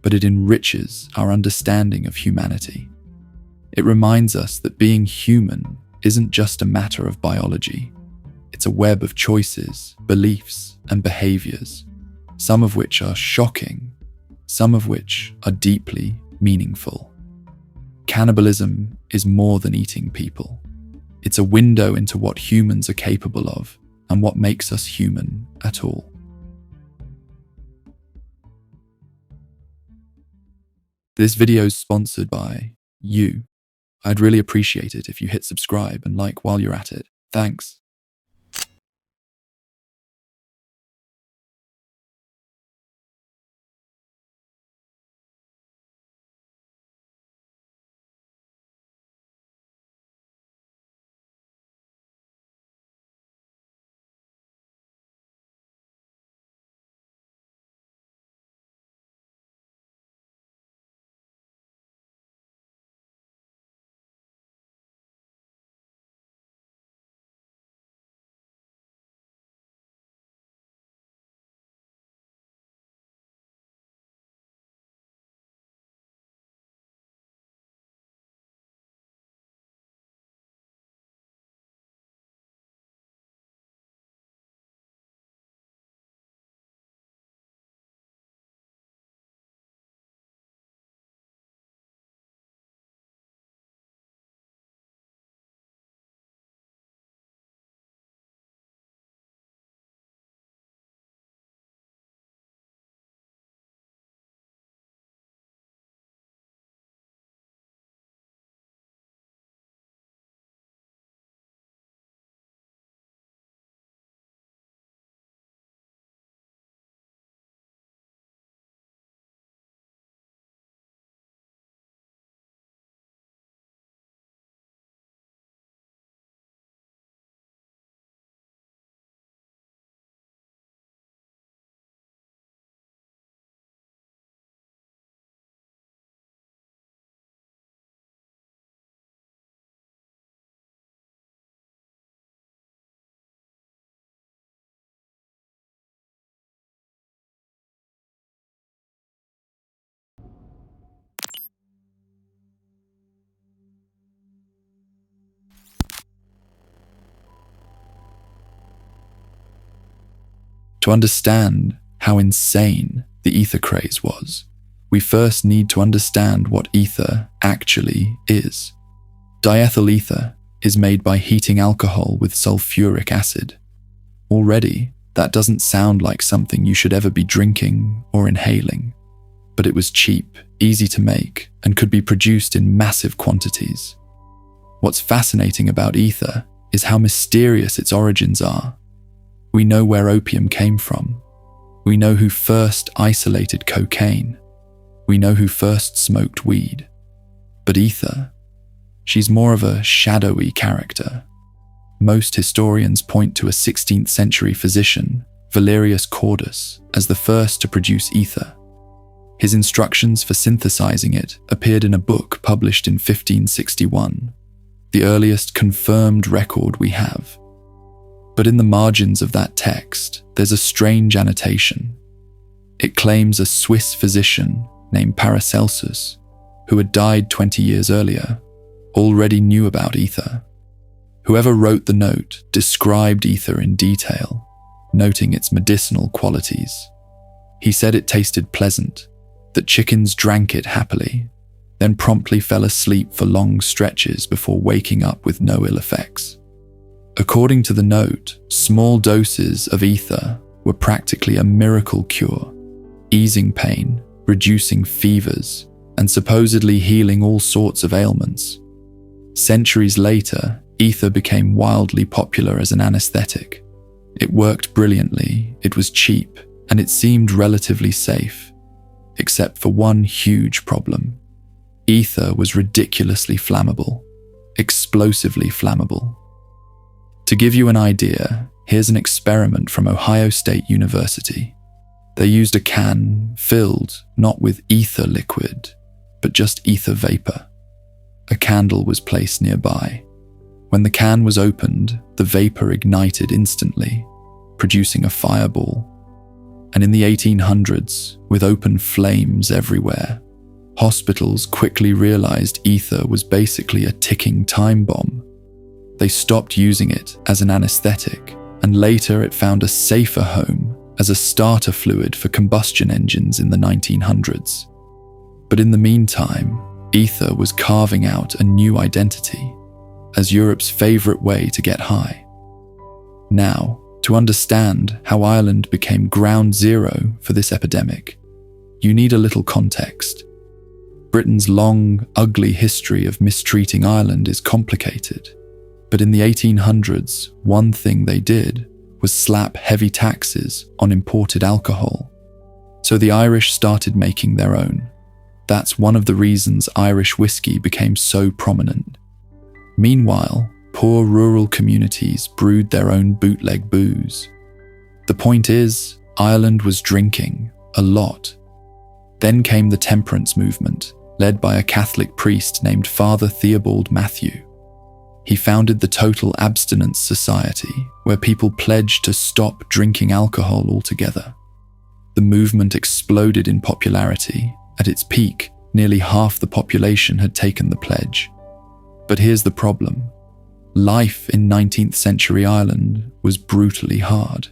but it enriches our understanding of humanity. It reminds us that being human isn't just a matter of biology. It's a web of choices, beliefs, and behaviors, some of which are shocking, some of which are deeply meaningful. Cannibalism is more than eating people. It's a window into what humans are capable of and what makes us human at all. This video is sponsored by you. I'd really appreciate it if you hit subscribe and like while you're at it. Thanks. To understand how insane the ether craze was, we first need to understand what ether actually is. Diethyl ether is made by heating alcohol with sulfuric acid. Already, that doesn't sound like something you should ever be drinking or inhaling, but it was cheap, easy to make, and could be produced in massive quantities. What's fascinating about ether is how mysterious its origins are. We know where opium came from. We know who first isolated cocaine. We know who first smoked weed. But ether, she's more of a shadowy character. Most historians point to a 16th century physician, Valerius Cordus, as the first to produce ether. His instructions for synthesizing it appeared in a book published in 1561, the earliest confirmed record we have. But in the margins of that text, there's a strange annotation. It claims a Swiss physician named Paracelsus, who had died 20 years earlier, already knew about ether. Whoever wrote the note described ether in detail, noting its medicinal qualities. He said it tasted pleasant, that chickens drank it happily, then promptly fell asleep for long stretches before waking up with no ill effects. According to the note, small doses of ether were practically a miracle cure. easing pain, reducing fevers, and supposedly healing all sorts of ailments. Centuries later, ether became wildly popular as an anesthetic. It worked brilliantly, it was cheap, and it seemed relatively safe. Except for one huge problem. Ether was ridiculously flammable, explosively flammable. To give you an idea, here's an experiment from Ohio State University. They used a can filled not with ether liquid, but just ether vapor. A candle was placed nearby. When the can was opened, the vapor ignited instantly, producing a fireball. And in the 1800s, with open flames everywhere, hospitals quickly realized ether was basically a ticking time bomb. They stopped using it as an anesthetic, and later it found a safer home as a starter fluid for combustion engines in the 1900s. But in the meantime, ether was carving out a new identity as Europe's favorite way to get high. Now, to understand how Ireland became ground zero for this epidemic, you need a little context. Britain's long, ugly history of mistreating Ireland is complicated, but in the 1800s, one thing they did was slap heavy taxes on imported alcohol. So the Irish started making their own. That's one of the reasons Irish whiskey became so prominent. Meanwhile, poor rural communities brewed their own bootleg booze. The point is, Ireland was drinking a lot. Then came the temperance movement, led by a Catholic priest named Father Theobald Matthew. He founded the Total Abstinence Society, where people pledged to stop drinking alcohol altogether. The movement exploded in popularity. At its peak, nearly half the population had taken the pledge. But here's the problem. Life in 19th century Ireland was brutally hard.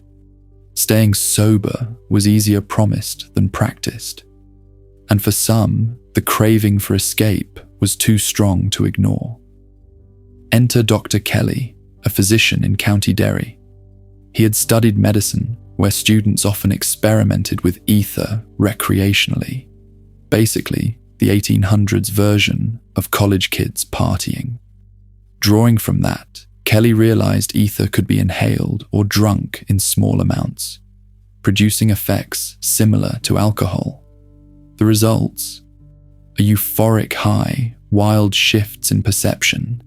Staying sober was easier promised than practiced. And for some, the craving for escape was too strong to ignore. Enter Dr. Kelly, a physician in County Derry. He had studied medicine, where students often experimented with ether recreationally. Basically, the 1800s version of college kids partying. Drawing from that, Kelly realized ether could be inhaled or drunk in small amounts, producing effects similar to alcohol. The results? A euphoric high, wild shifts in perception,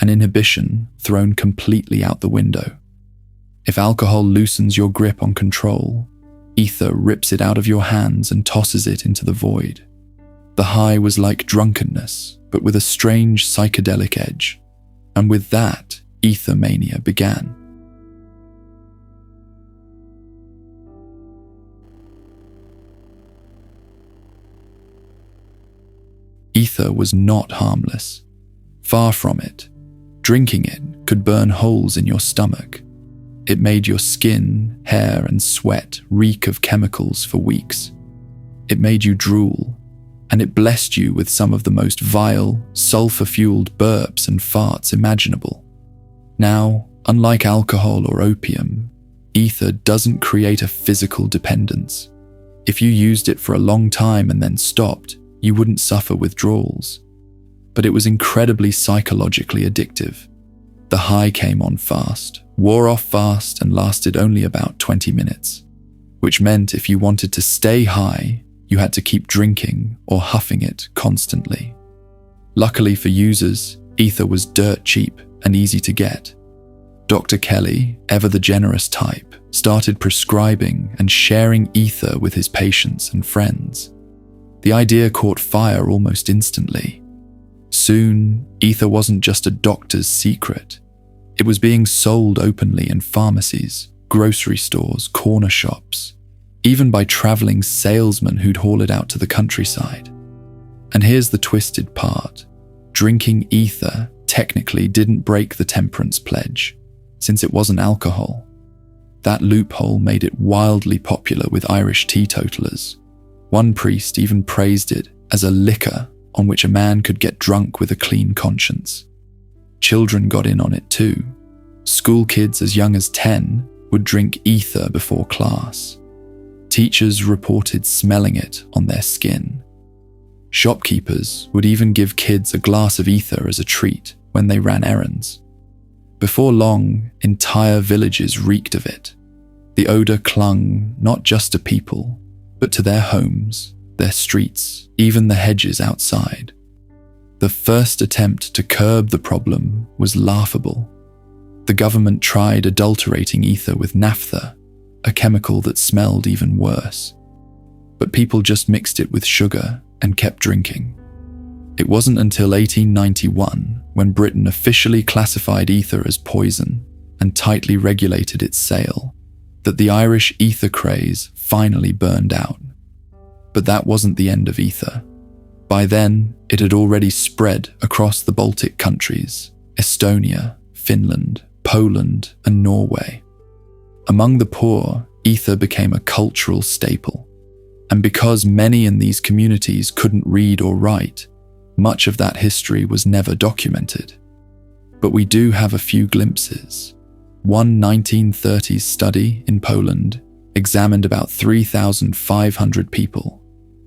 and inhibition thrown completely out the window. If alcohol loosens your grip on control, ether rips it out of your hands and tosses it into the void. The high was like drunkenness, but with a strange psychedelic edge. And with that, ether mania began. Ether was not harmless. Far from it. Drinking it could burn holes in your stomach. It made your skin, hair, and sweat reek of chemicals for weeks. It made you drool, and it blessed you with some of the most vile, sulfur-fueled burps and farts imaginable. Now, unlike alcohol or opium, ether doesn't create a physical dependence. If you used it for a long time and then stopped, you wouldn't suffer withdrawals. But it was incredibly psychologically addictive. The high came on fast, wore off fast, and lasted only about 20 minutes, which meant if you wanted to stay high, you had to keep drinking or huffing it constantly. Luckily for users, ether was dirt cheap and easy to get. Dr. Kelly, ever the generous type, started prescribing and sharing ether with his patients and friends. The idea caught fire almost instantly. Soon, ether wasn't just a doctor's secret. It was being sold openly in pharmacies, grocery stores, corner shops, even by traveling salesmen who'd haul it out to the countryside. And here's the twisted part. Drinking ether technically didn't break the temperance pledge, since it wasn't alcohol. That loophole made it wildly popular with Irish teetotalers. One priest even praised it as a liquor on which a man could get drunk with a clean conscience. Children got in on it too. School kids as young as 10 would drink ether before class. Teachers reported smelling it on their skin. Shopkeepers would even give kids a glass of ether as a treat when they ran errands. Before long, entire villages reeked of it. The odor clung not just to people, but to their homes, their streets, even the hedges outside. The first attempt to curb the problem was laughable. The government tried adulterating ether with naphtha, a chemical that smelled even worse. But people just mixed it with sugar and kept drinking. It wasn't until 1891, when Britain officially classified ether as poison and tightly regulated its sale, that the Irish ether craze finally burned out. But that wasn't the end of ether. By then, it had already spread across the Baltic countries, Estonia, Finland, Poland, and Norway. Among the poor, ether became a cultural staple. And because many in these communities couldn't read or write, much of that history was never documented. But we do have a few glimpses. One 1930s study in Poland examined about 3,500 people,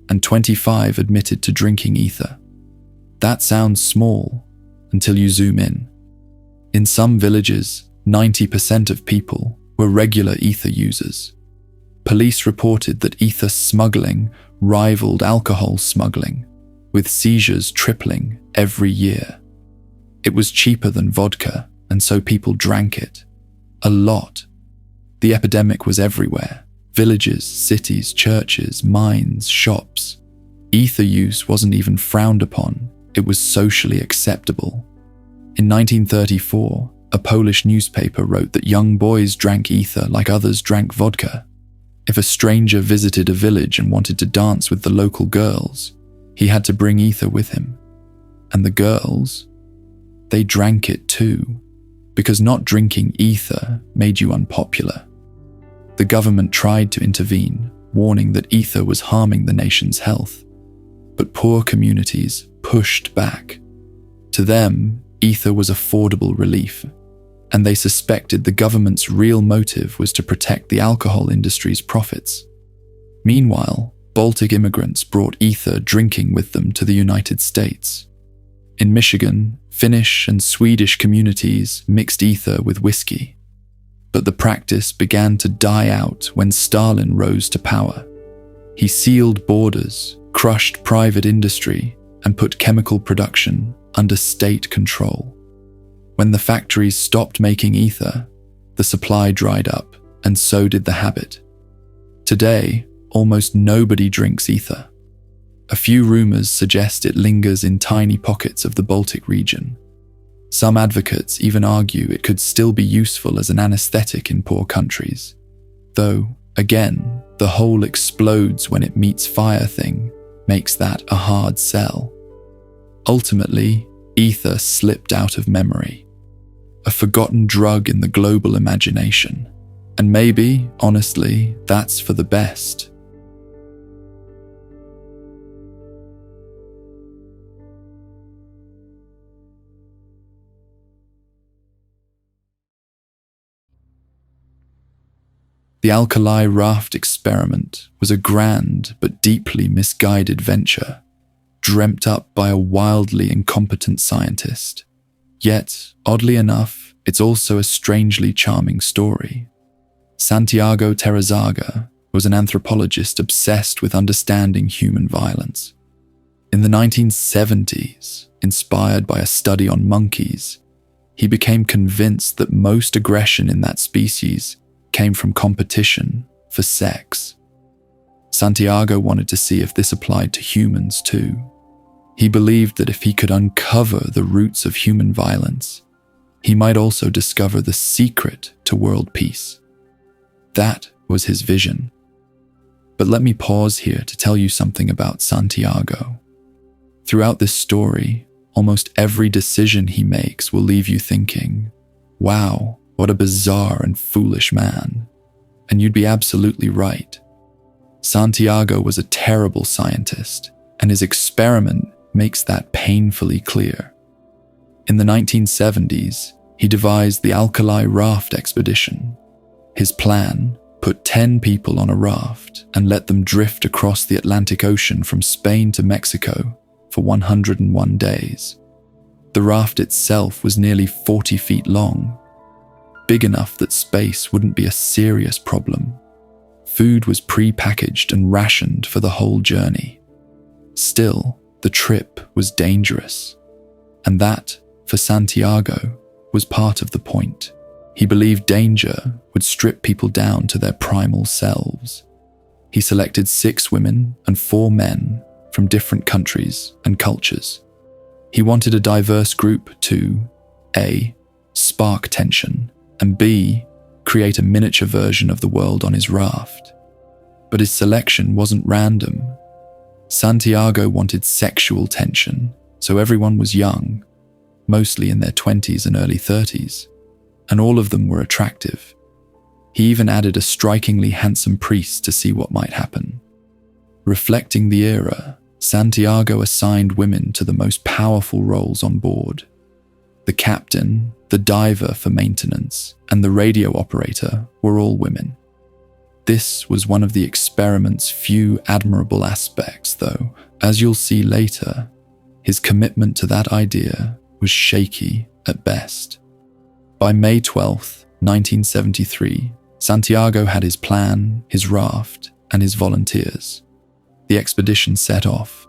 and 25 admitted to drinking ether. That sounds small until you zoom in. In some villages, 90% of people were regular ether users. Police reported that ether smuggling rivaled alcohol smuggling, with seizures tripling every year. It was cheaper than vodka, and so people drank it. A lot. The epidemic was everywhere. Villages, cities, churches, mines, shops. Ether use wasn't even frowned upon. It was socially acceptable. In 1934, a Polish newspaper wrote that young boys drank ether like others drank vodka. If a stranger visited a village and wanted to dance with the local girls, he had to bring ether with him. And the girls, they drank it too, because not drinking ether made you unpopular. The government tried to intervene, warning that ether was harming the nation's health. But poor communities pushed back. To them, ether was affordable relief, and they suspected the government's real motive was to protect the alcohol industry's profits. Meanwhile, Baltic immigrants brought ether drinking with them to the United States. In Michigan, Finnish and Swedish communities mixed ether with whiskey. But the practice began to die out when Stalin rose to power. He sealed borders, crushed private industry, and put chemical production under state control. When the factories stopped making ether, the supply dried up, and so did the habit. Today, almost nobody drinks ether. A few rumors suggest it lingers in tiny pockets of the Baltic region. Some advocates even argue it could still be useful as an anesthetic in poor countries. Though, again, the whole explodes when it meets fire thing makes that a hard sell. Ultimately, ether slipped out of memory. A forgotten drug in the global imagination. And maybe, honestly, that's for the best. The Acali Raft experiment was a grand but deeply misguided venture, dreamt up by a wildly incompetent scientist. Yet, oddly enough, it's also a strangely charming story. Santiago Terrazaga was an anthropologist obsessed with understanding human violence. In the 1970s, inspired by a study on monkeys, he became convinced that most aggression in that species came from competition for sex. Santiago wanted to see if this applied to humans too. He believed that if he could uncover the roots of human violence, he might also discover the secret to world peace. That was his vision. But let me pause here to tell you something about Santiago. Throughout this story, almost every decision he makes will leave you thinking, wow, what a bizarre and foolish man. And you'd be absolutely right. Santiago was a terrible scientist, and his experiment makes that painfully clear. In the 1970s, he devised the Acali Raft expedition. His plan, Put 10 people on a raft and let them drift across the Atlantic Ocean from Spain to Mexico for 101 days. The raft itself was nearly 40 feet long, big enough that space wouldn't be a serious problem. Food was pre-packaged and rationed for the whole journey. Still, the trip was dangerous, and that, for Santiago, was part of the point. He believed danger would strip people down to their primal selves. He selected 6 women and 4 men from different countries and cultures. He wanted a diverse group to A. Spark tension, and B. Create a miniature version of the world on his raft. But his selection wasn't random. Santiago wanted sexual tension, so everyone was young, mostly in their 20s and early 30s, and all of them were attractive. He even added a strikingly handsome priest to see what might happen. Reflecting the era, Santiago assigned women to the most powerful roles on board. The captain, the diver for maintenance, and the radio operator were all women. This was one of the experiment's few admirable aspects, though, as you'll see later, his commitment to that idea was shaky at best. By May 12, 1973, Santiago had his plan, his raft, and his volunteers. The expedition set off.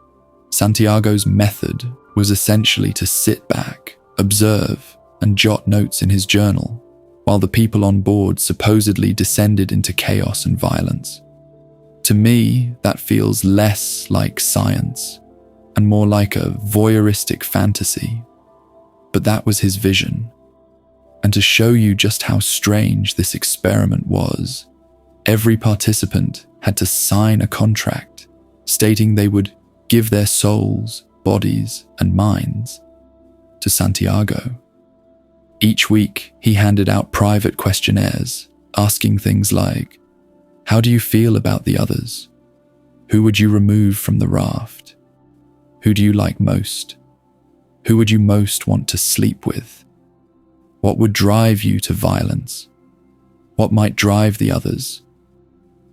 Santiago's method was essentially to sit back, observe, and jot notes in his journal, while the people on board supposedly descended into chaos and violence. To me, that feels less like science, and more like a voyeuristic fantasy. But that was his vision. And to show you just how strange this experiment was, every participant had to sign a contract stating they would give their souls, bodies, and minds to Santiago. Each week, he handed out private questionnaires, asking things like, "How do you feel about the others? Who would you remove from the raft? Who do you like most? Who would you most want to sleep with? What would drive you to violence? What might drive the others?"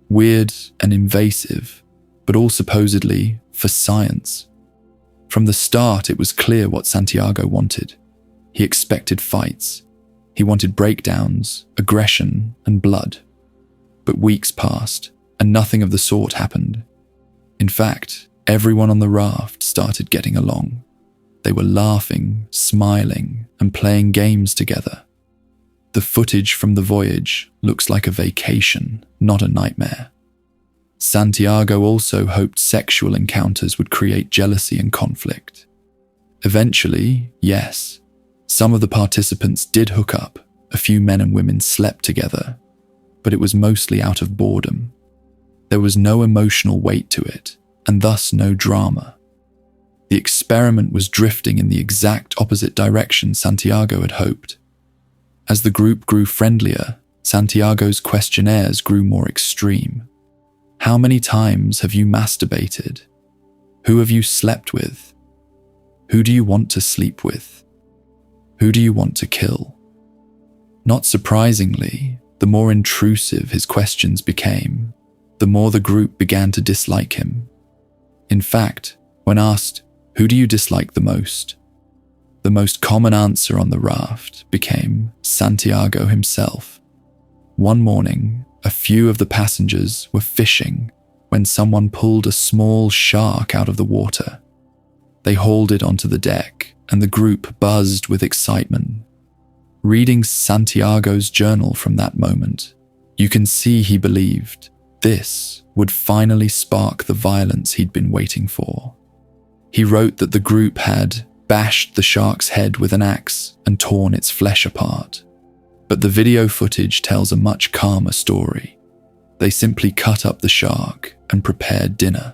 Weird and invasive, but all supposedly for science. From the start, it was clear what Santiago wanted. He expected fights. He wanted breakdowns, aggression, and blood. But weeks passed, and nothing of the sort happened. In fact, everyone on the raft started getting along. They were laughing, smiling, and playing games together. The footage from the voyage looks like a vacation, not a nightmare. Santiago also hoped sexual encounters would create jealousy and conflict. Eventually, yes, some of the participants did hook up. A few men and women slept together, but it was mostly out of boredom. There was no emotional weight to it, and thus no drama. The experiment was drifting in the exact opposite direction Santiago had hoped. As the group grew friendlier, Santiago's questionnaires grew more extreme. How many times have you masturbated? Who have you slept with? Who do you want to sleep with? Who do you want to kill? Not surprisingly, the more intrusive his questions became, the more the group began to dislike him. In fact, when asked, "Who do you dislike the most?" the most common answer on the raft became Santiago himself. One morning, a few of the passengers were fishing when someone pulled a small shark out of the water. They hauled it onto the deck, and the group buzzed with excitement. Reading Santiago's journal from that moment, you can see he believed this would finally spark the violence he'd been waiting for. He wrote that the group had bashed the shark's head with an axe and torn its flesh apart. But the video footage tells a much calmer story. They simply cut up the shark and prepared dinner.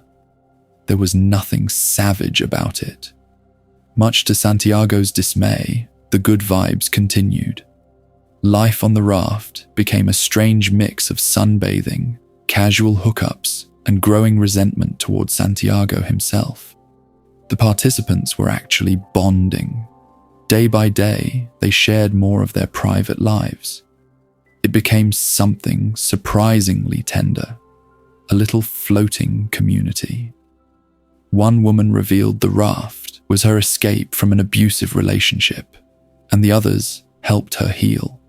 There was nothing savage about it. Much to Santiago's dismay, the good vibes continued. Life on the raft became a strange mix of sunbathing, casual hookups, and growing resentment towards Santiago himself. The participants were actually bonding. Day by day, they shared more of their private lives. it became something surprisingly tender, a little floating community. One woman revealed the raft was her escape from an abusive relationship, and the others helped her heal.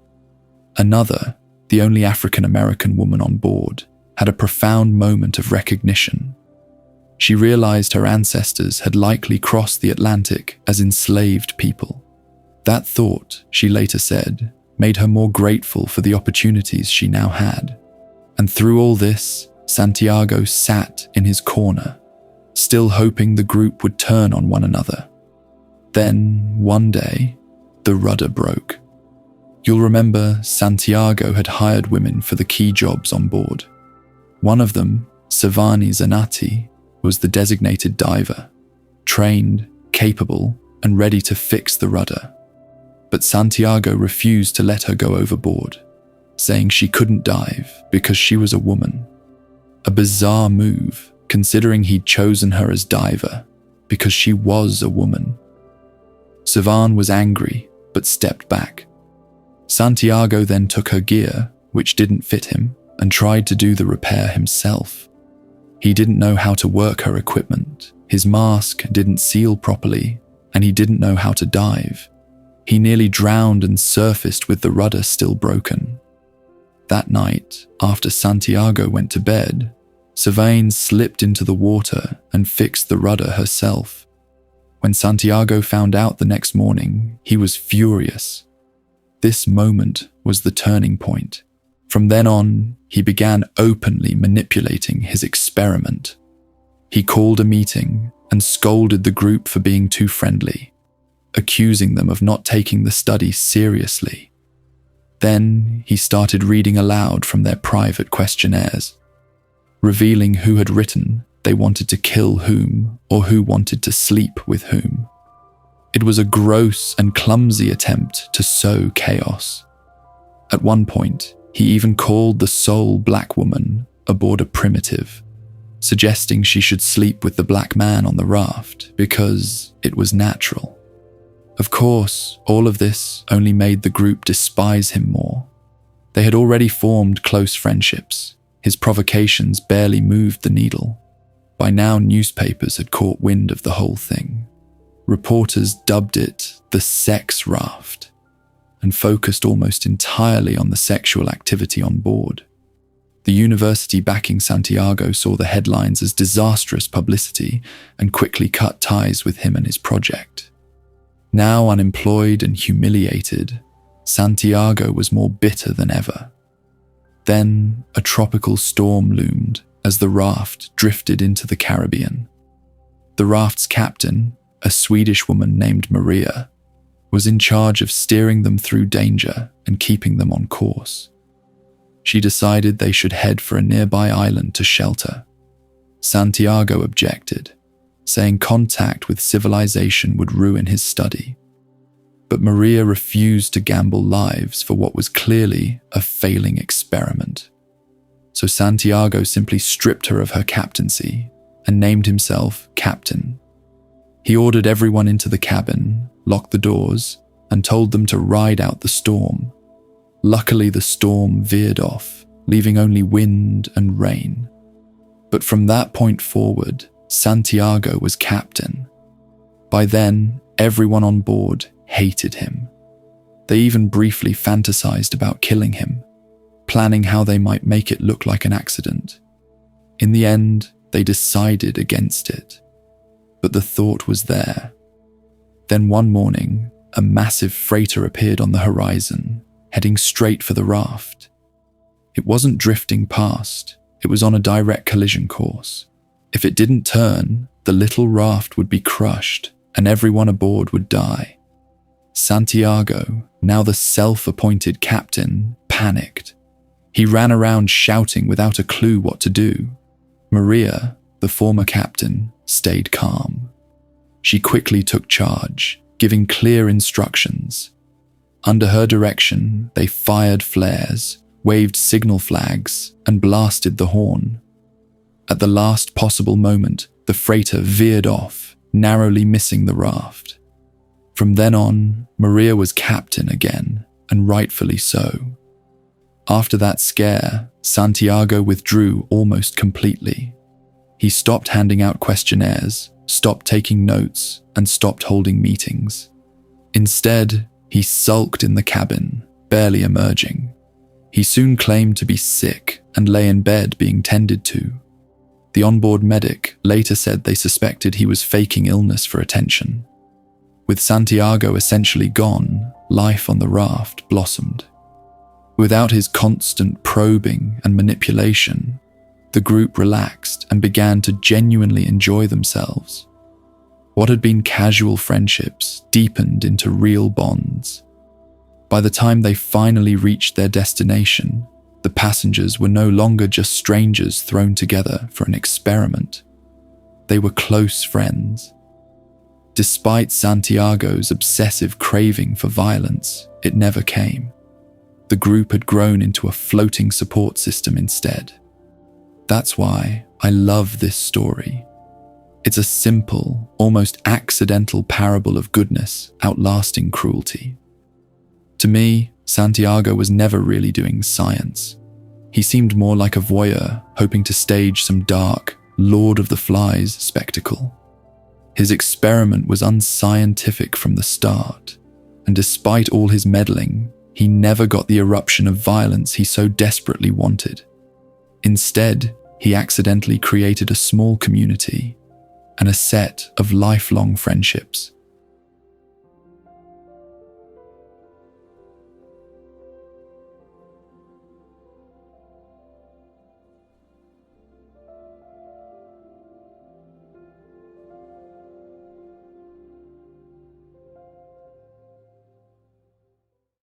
Another, the only African-American woman on board, had a profound moment of recognition. She realized her ancestors had likely crossed the Atlantic as enslaved people. That thought, she later said, made her more grateful for the opportunities she now had. And through all this, Santiago sat in his corner, still hoping the group would turn on one another. Then, one day, the rudder broke. You'll remember Santiago had hired women for the key jobs on board. One of them, Savani Zanatti, was the designated diver, trained, capable, and ready to fix the rudder. But Santiago refused to let her go overboard, saying she couldn't dive because she was a woman. A bizarre move, considering he'd chosen her as diver because she was a woman. Savan was angry, but stepped back. Santiago then took her gear, which didn't fit him, and tried to do the repair himself. He didn't know how to work her equipment, his mask didn't seal properly, and he didn't know how to dive. He nearly drowned and surfaced with the rudder still broken. That night, after Santiago went to bed, Sylvain slipped into the water and fixed the rudder herself. When Santiago found out the next morning, he was furious. This moment was the turning point. From then on, he began openly manipulating his experiment. He called a meeting and scolded the group for being too friendly, accusing them of not taking the study seriously. Then he started reading aloud from their private questionnaires, revealing who had written they wanted to kill whom or who wanted to sleep with whom. It was a gross and clumsy attempt to sow chaos. At one point, he even called the sole black woman aboard a primitive, suggesting she should sleep with the black man on the raft because it was natural. Of course, all of this only made the group despise him more. They had already formed close friendships. His provocations barely moved the needle. By now, newspapers had caught wind of the whole thing. Reporters dubbed it the sex raft and focused almost entirely on the sexual activity on board. The university backing Santiago saw the headlines as disastrous publicity and quickly cut ties with him and his project. Now unemployed and humiliated, Santiago was more bitter than ever. Then a tropical storm loomed as the raft drifted into the Caribbean. The raft's captain, a Swedish woman named Maria, was in charge of steering them through danger and keeping them on course. She decided they should head for a nearby island to shelter. Santiago objected, saying contact with civilization would ruin his study. But Maria refused to gamble lives for what was clearly a failing experiment. So Santiago simply stripped her of her captaincy and named himself captain. He ordered everyone into the cabin, locked the doors, and told them to ride out the storm. Luckily, the storm veered off, leaving only wind and rain. But from that point forward, Santiago was captain. By then, everyone on board hated him. They even briefly fantasized about killing him, planning how they might make it look like an accident. In the end, they decided against it. But the thought was there. Then one morning, a massive freighter appeared on the horizon, heading straight for the raft. It wasn't drifting past, it was on a direct collision course. If it didn't turn, the little raft would be crushed and everyone aboard would die. Santiago, now the self-appointed captain, panicked. He ran around shouting without a clue what to do. Maria, the former captain, stayed calm. She quickly took charge, giving clear instructions. Under her direction, they fired flares, waved signal flags, and blasted the horn. At the last possible moment, the freighter veered off, narrowly missing the raft. From then on, Maria was captain again, and rightfully so. After that scare, Santiago withdrew almost completely. He stopped handing out questionnaires, stopped taking notes, and stopped holding meetings. Instead, he sulked in the cabin, barely emerging. He soon claimed to be sick and lay in bed being tended to. The onboard medic later said they suspected he was faking illness for attention. With Santiago essentially gone, life on the raft blossomed. Without his constant probing and manipulation, the group relaxed and began to genuinely enjoy themselves. What had been casual friendships deepened into real bonds. By the time they finally reached their destination, the passengers were no longer just strangers thrown together for an experiment. They were close friends. Despite Santiago's obsessive craving for violence, it never came. The group had grown into a floating support system instead. That's why I love this story. It's a simple, almost accidental parable of goodness outlasting cruelty. To me, Santiago was never really doing science. He seemed more like a voyeur, hoping to stage some dark, Lord of the Flies spectacle. His experiment was unscientific from the start, and despite all his meddling, he never got the eruption of violence he so desperately wanted. Instead, he accidentally created a small community and a set of lifelong friendships.